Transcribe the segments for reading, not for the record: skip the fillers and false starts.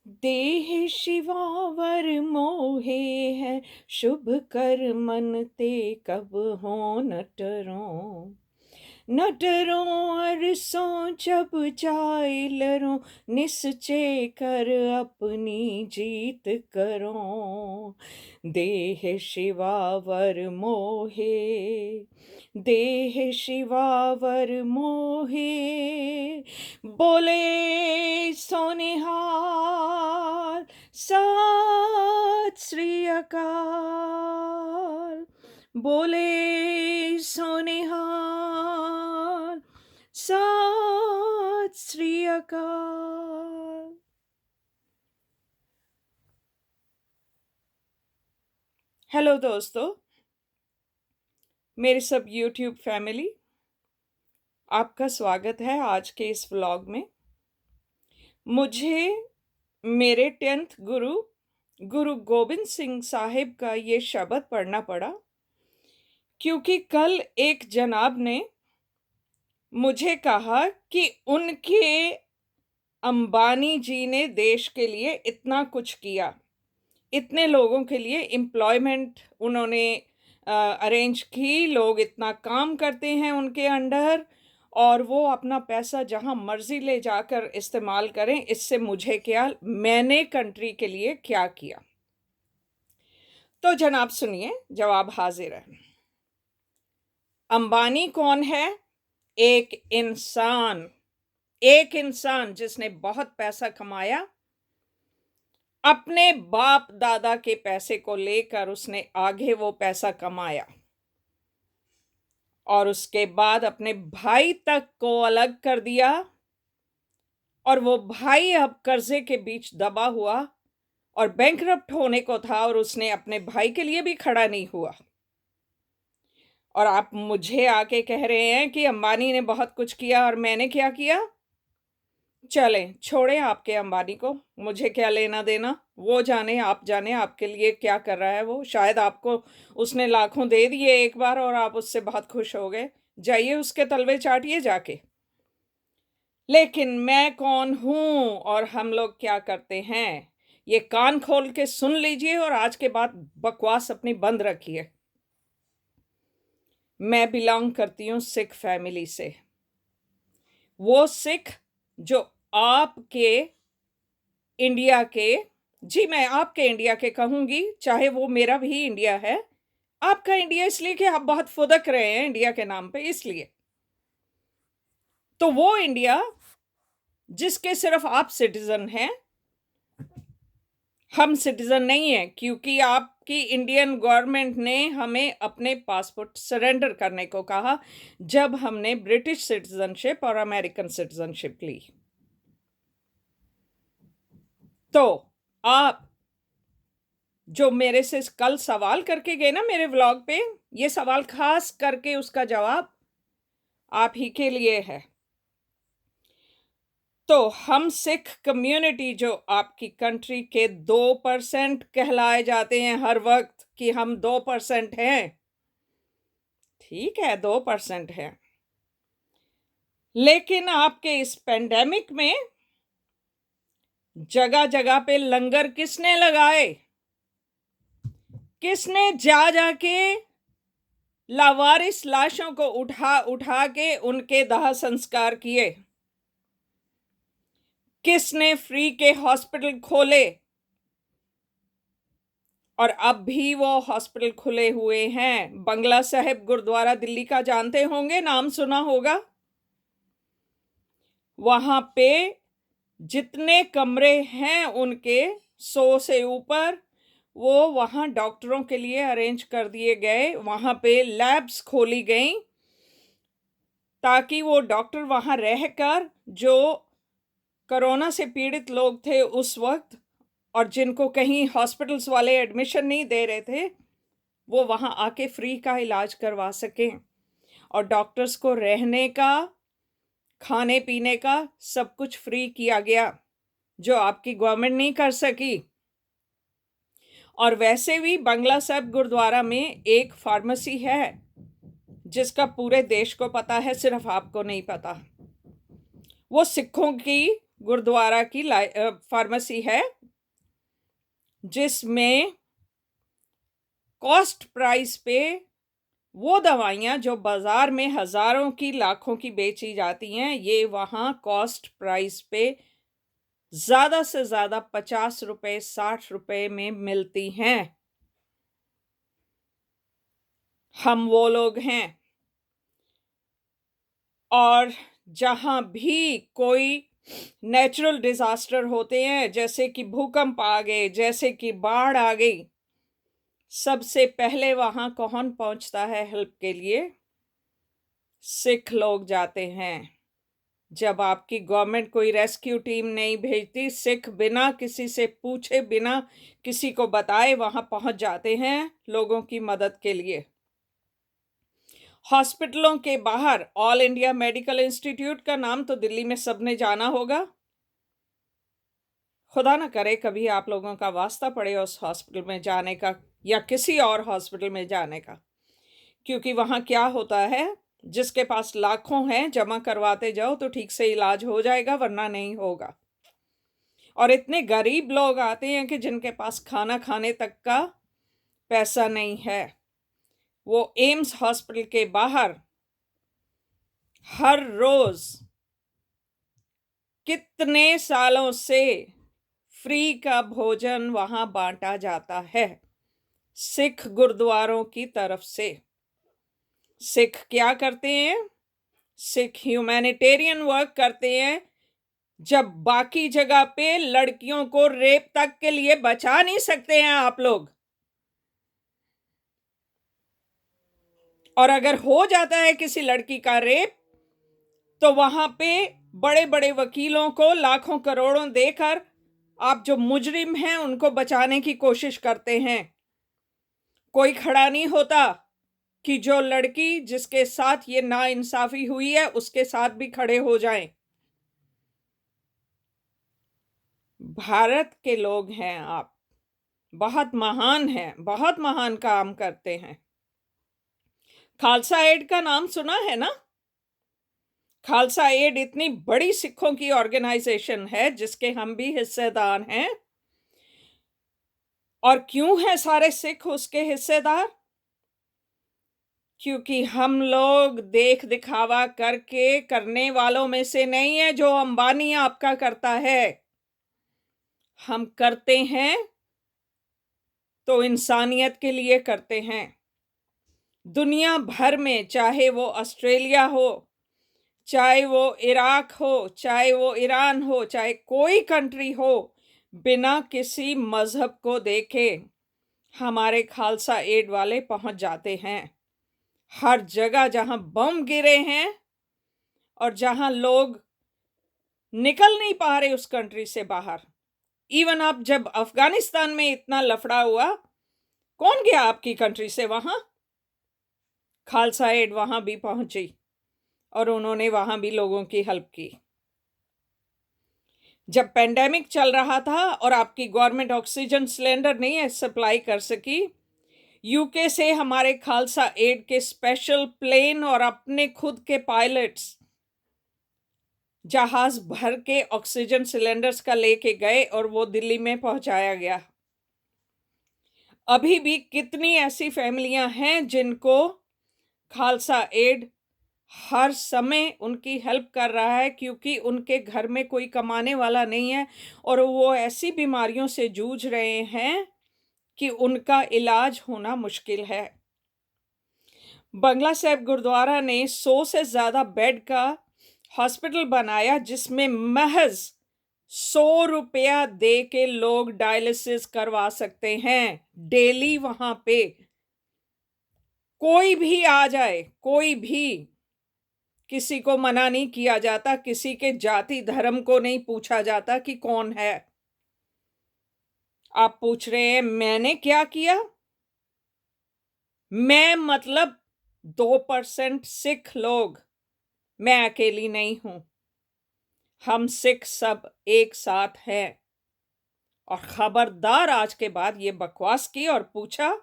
देह शिवावर मोहे है, शुभ कर मन ते कब हो न टरों। न डरो अरसों जब जाए लरों, निश्चय कर अपनी जीत करो। देह शिवावर मोहे, देह शिवावर मोहे, बोले सोनिहाल सत श्री अकाल। बोले सोनिहाल सत श्री अकाल। हेलो दोस्तों, मेरे सब यूट्यूब फैमिली, आपका स्वागत है आज के इस व्लॉग में। मुझे मेरे 10th गुरु गुरु गोबिंद सिंह साहिब का ये शब्द पढ़ना पड़ा, क्योंकि कल एक जनाब ने मुझे कहा कि उनके अंबानी जी ने देश के लिए इतना कुछ किया, इतने लोगों के लिए एम्प्लॉयमेंट उन्होंने अरेंज की, लोग इतना काम करते हैं उनके अंडर, और वो अपना पैसा जहां मर्जी ले जाकर इस्तेमाल करें, इससे मुझे क्या, मैंने कंट्री के लिए क्या किया। तो जनाब सुनिए, जवाब हाजिर है। अंबानी कौन है? एक इंसान, एक इंसान जिसने बहुत पैसा कमाया, अपने बाप दादा के पैसे को लेकर उसने आगे वो पैसा कमाया, और उसके बाद अपने भाई तक को अलग कर दिया, और वो भाई अब कर्जे के बीच दबा हुआ और बैंकरप्ट होने को था, और उसने अपने भाई के लिए भी खड़ा नहीं हुआ। और आप मुझे आके कह रहे हैं कि अंबानी ने बहुत कुछ किया और मैंने क्या किया? चलें, छोड़ें आपके अंबानी को, मुझे क्या लेना देना। वो जाने, आप जाने आपके लिए क्या कर रहा है वो। शायद आपको उसने लाखों दे दिए एक बार और आप उससे बहुत खुश हो गए। जाइए उसके तलवे चाटिए जाके। लेकिन मैं कौन हूं और हम लोग क्या करते हैं, ये कान खोल के सुन लीजिए और आज के बाद बकवास अपनी बंद रखिए। मैं बिलोंग करती हूँ सिख फैमिली से। वो सिख जो आपके इंडिया के, जी मैं आपके इंडिया के कहूंगी, चाहे वो मेरा भी इंडिया है। आपका इंडिया इसलिए कि आप बहुत फुदक रहे हैं इंडिया के नाम पे, इसलिए। तो वो इंडिया जिसके सिर्फ आप सिटीजन हैं, हम सिटीजन नहीं है, क्योंकि आपकी इंडियन गवर्नमेंट ने हमें अपने पासपोर्ट सरेंडर करने को कहा जब हमने ब्रिटिश सिटीजनशिप और अमेरिकन सिटीजनशिप ली। तो आप जो मेरे से कल सवाल करके गए ना मेरे व्लॉग पे, ये सवाल खास करके उसका जवाब आप ही के लिए है। तो हम सिख कम्युनिटी जो आपकी कंट्री के 2% कहलाए जाते हैं हर वक्त कि हम 2% हैं, ठीक है 2% है, लेकिन आपके इस पेंडेमिक में जगह जगह पे लंगर किसने लगाए? किसने जा जाके लावारिस लाशों को उठा उठा के उनके दाह संस्कार किए? किसने फ्री के हॉस्पिटल खोले? और अब भी वो हॉस्पिटल खुले हुए हैं। बंगला साहिब गुरुद्वारा दिल्ली का जानते होंगे, नाम सुना होगा। वहां पे जितने कमरे हैं उनके 100 से ऊपर, वो वहां डॉक्टरों के लिए अरेंज कर दिए गए। वहां पे लैब्स खोली गई ताकि वो डॉक्टर वहां रहकर जो कोरोना से पीड़ित लोग थे उस वक्त, और जिनको कहीं हॉस्पिटल्स वाले एडमिशन नहीं दे रहे थे, वो वहां आके फ्री का इलाज करवा सकें। और डॉक्टर्स को रहने का, खाने पीने का सब कुछ फ्री किया गया, जो आपकी गवर्नमेंट नहीं कर सकी। और वैसे भी बंगला साहिब गुरुद्वारा में एक फार्मेसी है जिसका पूरे देश को पता है, सिर्फ आपको नहीं पता। वो सिखों की गुरुद्वारा की फार्मेसी है, जिसमें कॉस्ट प्राइस पे वो दवाइयाँ जो बाजार में हजारों की लाखों की बेची जाती हैं, ये वहाँ कॉस्ट प्राइस पे ज्यादा से ज्यादा 50 रुपए 60 रुपए में मिलती हैं। हम वो लोग हैं। और जहां भी कोई नेचुरल डिजास्टर होते हैं, जैसे कि भूकंप आ गए, जैसे कि बाढ़ आ गई, सबसे पहले वहां कौन पहुंचता है हेल्प के लिए? सिख लोग जाते हैं। जब आपकी गवर्नमेंट कोई रेस्क्यू टीम नहीं भेजती, सिख बिना किसी से पूछे, बिना किसी को बताए वहां पहुंच जाते हैं लोगों की मदद के लिए। हॉस्पिटलों के बाहर ऑल इंडिया मेडिकल इंस्टीट्यूट का नाम तो दिल्ली में सबने जाना होगा। खुदा ना करे कभी आप लोगों का वास्ता पड़े उस हॉस्पिटल में जाने का या किसी और हॉस्पिटल में जाने का, क्योंकि वहां क्या होता है, जिसके पास लाखों हैं जमा करवाते जाओ तो ठीक से इलाज हो जाएगा, वरना नहीं होगा। और इतने गरीब लोग आते हैं कि जिनके पास खाना खाने तक का पैसा नहीं है। वो एम्स हॉस्पिटल के बाहर हर रोज कितने सालों से फ्री का भोजन वहां बांटा जाता है सिख गुरुद्वारों की तरफ से। सिख क्या करते हैं? सिख ह्यूमैनिटेरियन वर्क करते हैं। जब बाकी जगह पे लड़कियों को रेप तक के लिए बचा नहीं सकते हैं आप लोग, और अगर हो जाता है किसी लड़की का रेप, तो वहां पे बड़े बड़े वकीलों को लाखों करोड़ों देकर आप जो मुजरिम हैं उनको बचाने की कोशिश करते हैं। कोई खड़ा नहीं होता कि जो लड़की जिसके साथ ये नाइंसाफी हुई है उसके साथ भी खड़े हो जाएं। भारत के लोग हैं आप, बहुत महान हैं, बहुत महान काम करते हैं। खालसा एड का नाम सुना है ना? खालसा एड इतनी बड़ी सिखों की ऑर्गेनाइजेशन है जिसके हम भी हिस्सेदार हैं। और क्यों है सारे सिख उसके हिस्सेदार? क्योंकि हम लोग देख दिखावा करके करने वालों में से नहीं है जो अंबानी आपका करता है। हम करते हैं तो इंसानियत के लिए करते हैं। दुनिया भर में, चाहे वो ऑस्ट्रेलिया हो, चाहे वो इराक हो, चाहे वो ईरान हो, चाहे कोई कंट्री हो, बिना किसी मजहब को देखे हमारे खालसा एड वाले पहुंच जाते हैं। हर जगह जहां बम गिरे हैं और जहां लोग निकल नहीं पा रहे उस कंट्री से बाहर, इवन आप जब अफगानिस्तान में इतना लफड़ा हुआ, कौन गया आपकी कंट्री से वहां? खालसा एड वहां भी पहुंची और उन्होंने वहां भी लोगों की हेल्प की। जब पेंडेमिक चल रहा था और आपकी गवर्नमेंट ऑक्सीजन सिलेंडर नहीं सप्लाई कर सकी, यूके से हमारे खालसा एड के स्पेशल प्लेन और अपने खुद के पायलट्स जहाज भर के ऑक्सीजन सिलेंडर्स का लेके गए और वो दिल्ली में पहुंचाया गया। अभी भी कितनी ऐसी फैमिलियां हैं जिनको खालसा एड हर समय उनकी हेल्प कर रहा है, क्योंकि उनके घर में कोई कमाने वाला नहीं है और वो ऐसी बीमारियों से जूझ रहे हैं कि उनका इलाज होना मुश्किल है। बंगला साहिब गुरुद्वारा ने 100 से ज्यादा बेड का हॉस्पिटल बनाया, जिसमें महज 100 रुपया दे के लोग डायलिसिस करवा सकते हैं डेली। वहां पे कोई भी आ जाए, कोई भी, किसी को मना नहीं किया जाता, किसी के जाति धर्म को नहीं पूछा जाता कि कौन है। आप पूछ रहे हैं मैंने क्या किया? मैं मतलब 2% सिख लोग, मैं अकेली नहीं हूं। हम सिख सब एक साथ हैं। और खबरदार आज के बाद ये बकवास की और पूछा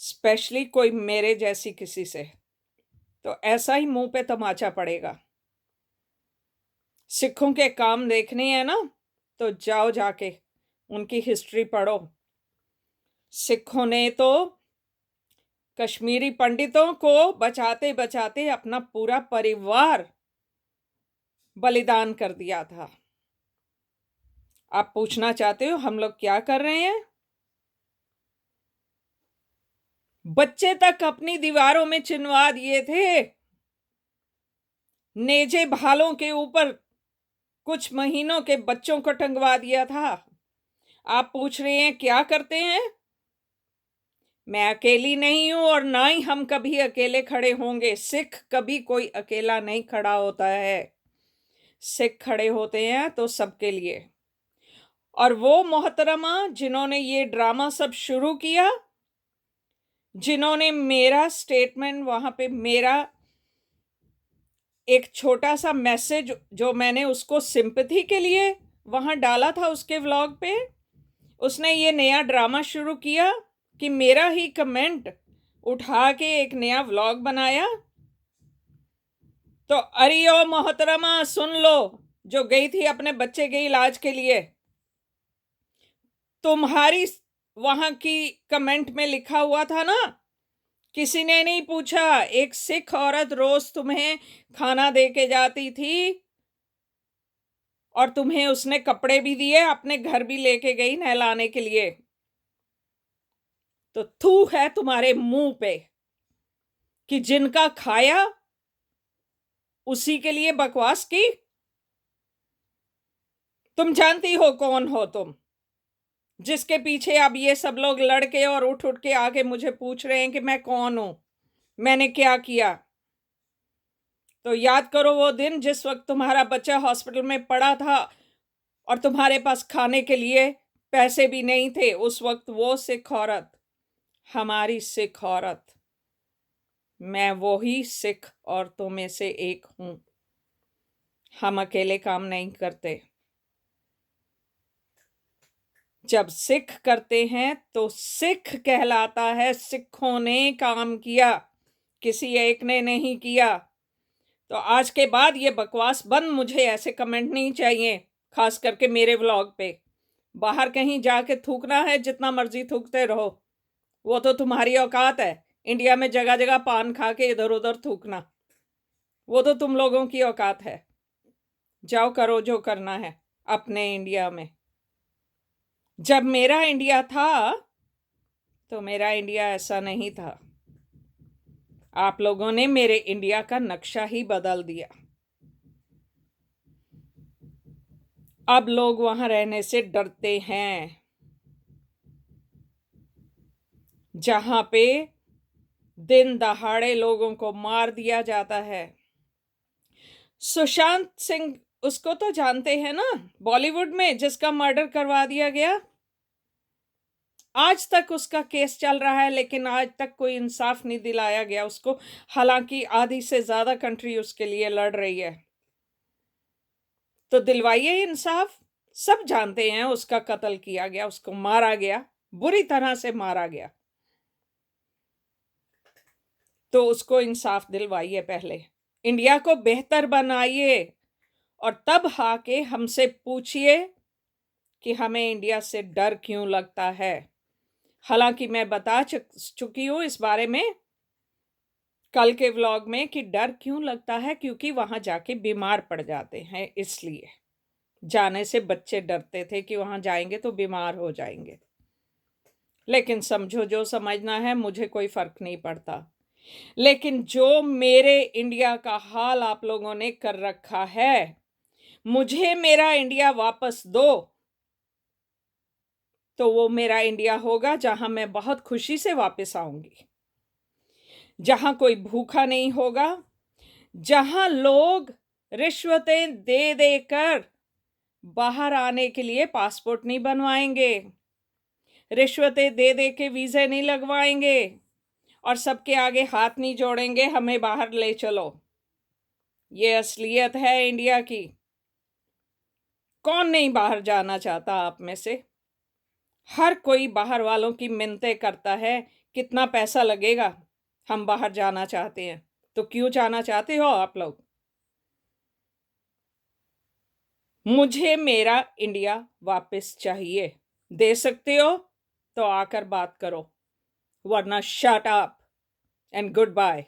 स्पेशली कोई मेरे जैसी किसी से, तो ऐसा ही मुंह पे तमाचा पड़ेगा। सिखों के काम देखने हैं ना, तो जाओ जाके उनकी हिस्ट्री पढ़ो। सिखों ने तो कश्मीरी पंडितों को बचाते बचाते अपना पूरा परिवार बलिदान कर दिया था। आप पूछना चाहते हो हम लोग क्या कर रहे हैं? बच्चे तक अपनी दीवारों में चिनवा दिए थे, नेजे भालों के ऊपर कुछ महीनों के बच्चों को टंगवा दिया था। आप पूछ रहे हैं क्या करते हैं? मैं अकेली नहीं हूं और ना ही हम कभी अकेले खड़े होंगे। सिख कभी कोई अकेला नहीं खड़ा होता है। सिख खड़े होते हैं तो सबके लिए। और वो मोहतरमा जिन्होंने ये ड्रामा सब शुरू किया, जिन्होंने मेरा स्टेटमेंट वहां पे, मेरा एक छोटा सा मैसेज जो मैंने उसको सिंपैथी के लिए वहां डाला था उसके व्लॉग पे, उसने ये नया ड्रामा शुरू किया कि मेरा ही कमेंट उठा के एक नया व्लॉग बनाया। तो अरे ओ मोहतरमा सुन लो, जो गई थी अपने बच्चे के इलाज के लिए, तुम्हारी वहां की कमेंट में लिखा हुआ था ना, किसी ने नहीं पूछा। एक सिख औरत रोज तुम्हें खाना दे के जाती थी और तुम्हें उसने कपड़े भी दिए, अपने घर भी लेके गई नहलाने के लिए। तो थू है तुम्हारे मुंह पे कि जिनका खाया उसी के लिए बकवास की। तुम जानती हो कौन हो तुम, जिसके पीछे अब ये सब लोग लड़के और उठ उठ के आके मुझे पूछ रहे हैं कि मैं कौन हूं, मैंने क्या किया। तो याद करो वो दिन जिस वक्त तुम्हारा बच्चा हॉस्पिटल में पड़ा था और तुम्हारे पास खाने के लिए पैसे भी नहीं थे। उस वक्त वो सिख औरत, हमारी सिख औरत, मैं वो ही सिख औरतों में से एक हूं। हम अकेले काम नहीं करते। जब सिख करते हैं तो सिख कहलाता है। सिखों ने काम किया, किसी एक ने नहीं किया। तो आज के बाद ये बकवास बंद। मुझे ऐसे कमेंट नहीं चाहिए, खास करके मेरे व्लॉग पे। बाहर कहीं जाके थूकना है, जितना मर्जी थूकते रहो, वो तो तुम्हारी औकात है। इंडिया में जगह जगह पान खा के इधर उधर थूकना, वो तो तुम लोगों की औकात है। जाओ करो जो करना है अपने इंडिया में। जब मेरा इंडिया था तो मेरा इंडिया ऐसा नहीं था। आप लोगों ने मेरे इंडिया का नक्शा ही बदल दिया। अब लोग वहां रहने से डरते हैं, जहां पे दिन दहाड़े लोगों को मार दिया जाता है। सुशांत सिंह, उसको तो जानते हैं ना, बॉलीवुड में जिसका मर्डर करवा दिया गया। आज तक उसका केस चल रहा है, लेकिन आज तक कोई इंसाफ नहीं दिलाया गया उसको। हालांकि आधी से ज्यादा कंट्री उसके लिए लड़ रही है। तो दिलवाइए इंसाफ। सब जानते हैं उसका कत्ल किया गया, उसको मारा गया, बुरी तरह से मारा गया। तो उसको इंसाफ दिलवाइए पहले, इंडिया को बेहतर बनाइए, और तब आके हमसे पूछिए कि हमें इंडिया से डर क्यों लगता है। हालांकि मैं बता चुकी हूं इस बारे में कल के व्लॉग में कि डर क्यों लगता है, क्योंकि वहां जाके बीमार पड़ जाते हैं। इसलिए जाने से बच्चे डरते थे कि वहां जाएंगे तो बीमार हो जाएंगे। लेकिन समझो, जो समझना है, मुझे कोई फर्क नहीं पड़ता। लेकिन जो मेरे इंडिया का हाल आप लोगों ने कर रखा है, मुझे मेरा इंडिया वापस दो, तो वो मेरा इंडिया होगा जहां मैं बहुत खुशी से वापस आऊंगी, जहां कोई भूखा नहीं होगा, जहां लोग रिश्वतें दे देकर बाहर आने के लिए पासपोर्ट नहीं बनवाएंगे, रिश्वतें दे दे के वीजे नहीं लगवाएंगे, और सबके आगे हाथ नहीं जोड़ेंगे हमें बाहर ले चलो। ये असलियत है इंडिया की। कौन नहीं बाहर जाना चाहता आप में से? हर कोई बाहर वालों की मिन्नतें करता है, कितना पैसा लगेगा, हम बाहर जाना चाहते हैं। तो क्यों जाना चाहते हो आप लोग? मुझे मेरा इंडिया वापस चाहिए। दे सकते हो तो आकर बात करो, वरना shut up and good bye.